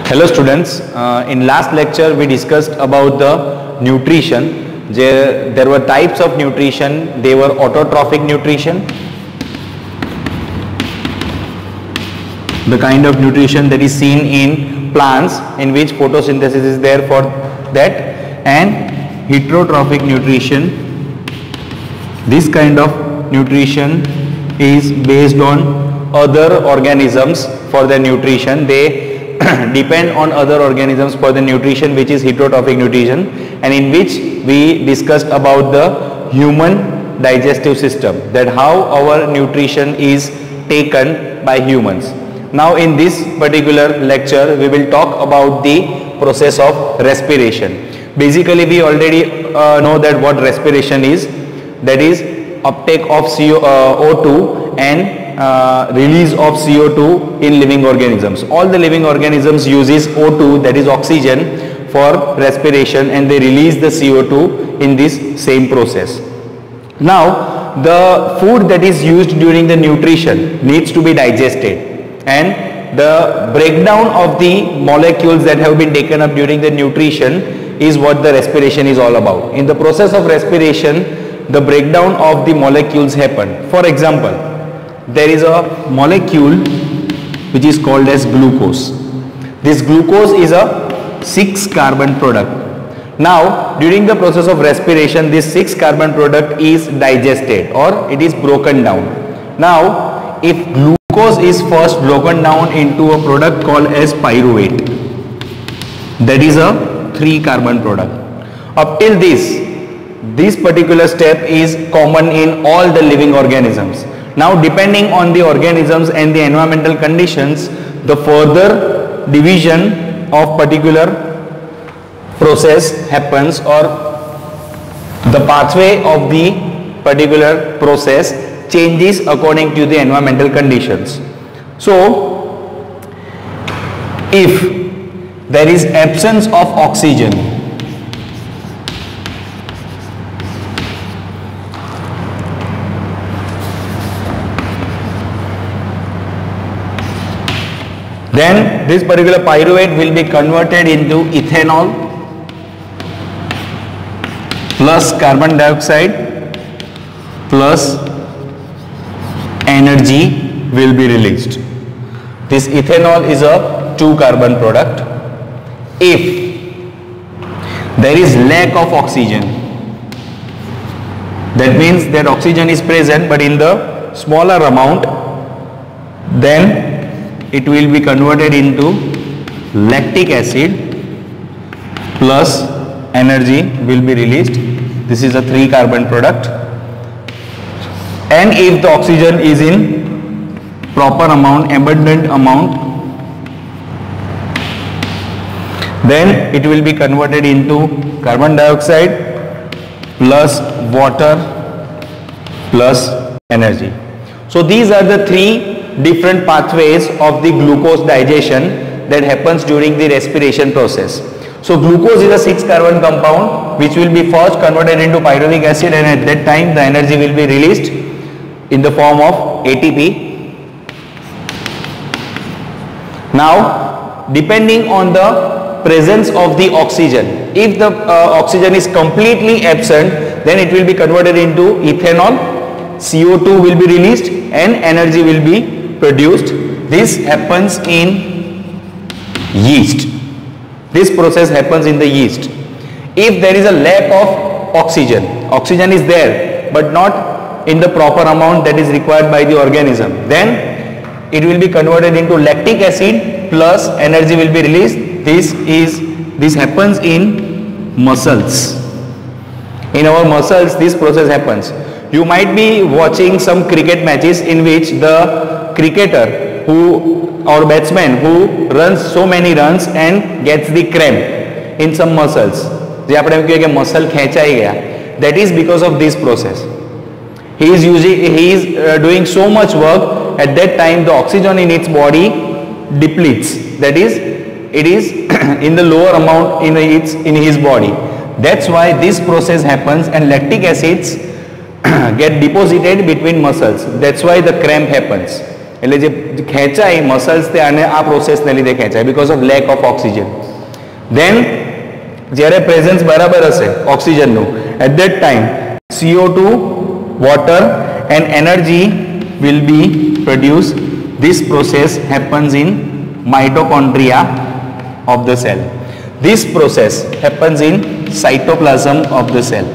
Hello students, in last lecture we discussed about the nutrition. There were types of nutrition. They were autotrophic nutrition, the kind of nutrition that is seen in plants in which photosynthesis is there for that, and heterotrophic nutrition. This kind of nutrition is based on other organisms for their nutrition. They depend on other organisms for the nutrition, which is heterotrophic nutrition, and in which we discussed about the human digestive system, that how our nutrition is taken by humans. Now in this particular lecture we will talk about the process of respiration. Basically we already know that what respiration is, that is uptake of O2 and release of CO2 in living organisms. All the living organisms uses O2, that is oxygen, for respiration, and they release the CO2 in this same process. Now the food that is used during the nutrition needs to be digested, and the breakdown of the molecules that have been taken up during the nutrition is what the respiration is all about. In the process of respiration, the breakdown of the molecules happen. For example, there is a molecule which is called as glucose. This glucose is a 6-carbon product. Now during the process of respiration, this 6-carbon product is digested or it is broken down. Now if glucose is first broken down into a product called as pyruvate, that is a 3-carbon product. Up till this particular step is common in all the living organisms. Now depending on the organisms and the environmental conditions, the further division of particular process happens, or the pathway of the particular process changes according to the environmental conditions. So if there is absence of oxygen, then this particular pyruvate will be converted into ethanol plus carbon dioxide plus energy will be released. This ethanol is a 2-carbon product. If there is lack of oxygen, that means that oxygen is present but in the smaller amount, then it will be converted into lactic acid plus energy will be released. This is a 3-carbon product. And if the oxygen is in proper amount, abundant amount, then it will be converted into carbon dioxide plus water plus energy. So these are the 3 different pathways of the glucose digestion that happens during the respiration process. So glucose is a 6-carbon compound which will be first converted into pyruvic acid, and at that time the energy will be released in the form of ATP. Now depending on the presence of the oxygen, if the oxygen is completely absent, then it will be converted into ethanol, CO2 will be released and energy will be produced. This happens in yeast. This process happens in the yeast. If there is a lack of oxygen, oxygen is there but not in the proper amount that is required by the organism, then it will be converted into lactic acid plus energy will be released. This happens in muscles. In our muscles this process happens. You might be watching some cricket matches in which the cricketer or batsman who runs so many runs and gets the cramp in some muscles, muscle ખેંચાઈ ગયા, that is because of this process. He is doing so much work, at that time the oxygen in its body depletes, that is it is in the lower amount in his body. That's why this process happens and lactic acids get deposited between muscles. That's why the cramp happens. એટલે જે ખેંચાય muscles તે આને આ પ્રોસેસને લીધે ખેંચાય because of lack of oxygen. Then જ્યારે પ્રેઝન્સ બરાબર હશે ઓક્સિજનનું at that time CO2, water and energy will be produced. This process happens in mitochondria of the cell. This process happens in cytoplasm of the cell.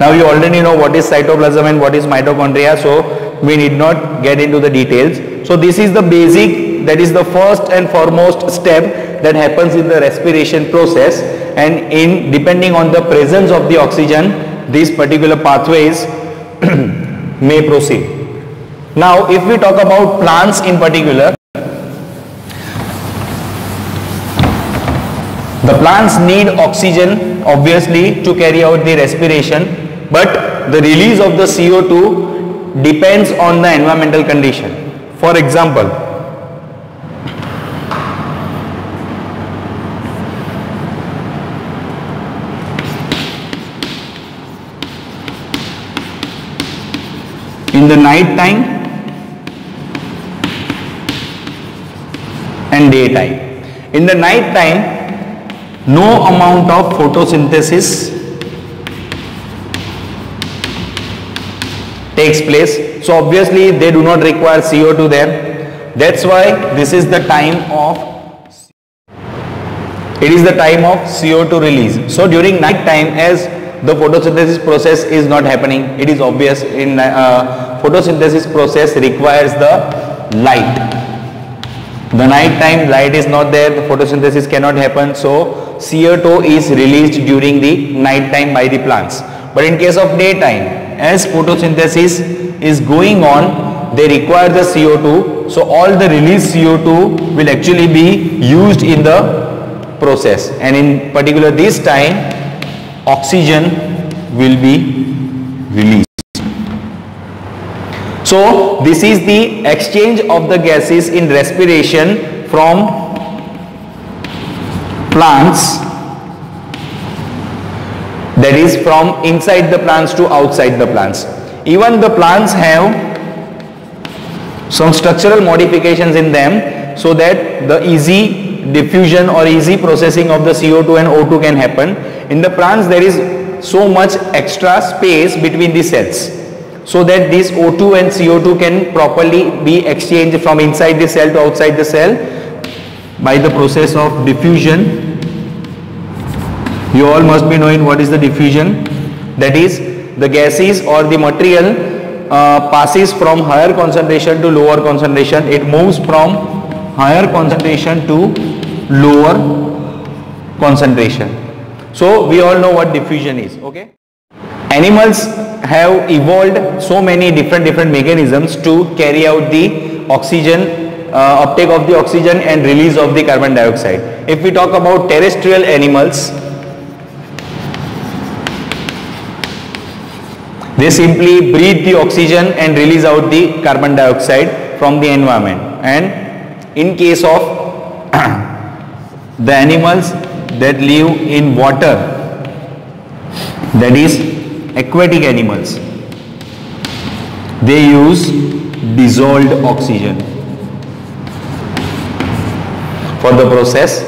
Now you already know what is cytoplasm and what is mitochondria, so we need not get into the details. So this is the basic, that is the first and foremost step that happens in the respiration process, and in depending on the presence of the oxygen, these particular pathways may proceed. Now if we talk about plants in particular, the plants need oxygen obviously to carry out the respiration, but the release of the CO2 depends on the environmental condition. For example, in the night time and daytime. In the night time, no amount of photosynthesis takes place, so obviously they do not require CO2 there. That's why this is the time of CO2 release. So during night time, as the photosynthesis process is not happening, it is obvious in photosynthesis process requires the light. The night time light is not there, the photosynthesis cannot happen, so CO2 is released during the night time by the plants. But in case of daytime, as photosynthesis is going on, they require the CO2, so all the released CO2 will actually be used in the process, and in particular this time oxygen will be released. So this is the exchange of the gases in respiration from plants, that is from inside the plants to outside the plants. Even the plants have some structural modifications in them so that the easy diffusion or easy processing of the CO2 and O2 can happen. In the plants there is so much extra space between the cells, so that this O2 and CO2 can properly be exchanged from inside the cell to outside the cell by the process of diffusion. You all must be knowing what is the diffusion. That is, the gases or the material passes from higher concentration to lower concentration. It moves from higher concentration to lower concentration. So we all know what diffusion is. Okay. Animals have evolved so many different mechanisms to carry out the oxygen, uptake of the oxygen and release of the carbon dioxide. If we talk about terrestrial animals, they simply breathe the oxygen and release out the carbon dioxide from the environment. And in case of the animals that live in water, that is aquatic animals, they use dissolved oxygen for the process,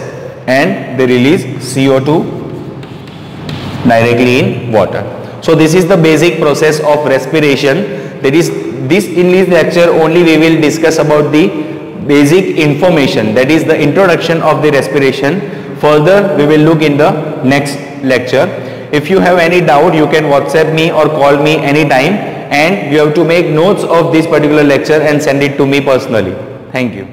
and they release CO2 directly in water. So this is the basic process of respiration. That is, this in this lecture only we will discuss about the basic information, that is the introduction of the respiration. Further we will look in the next lecture. If you have any doubt, you can WhatsApp me or call me anytime, and you have to make notes of this particular lecture and send it to me personally. Thank you.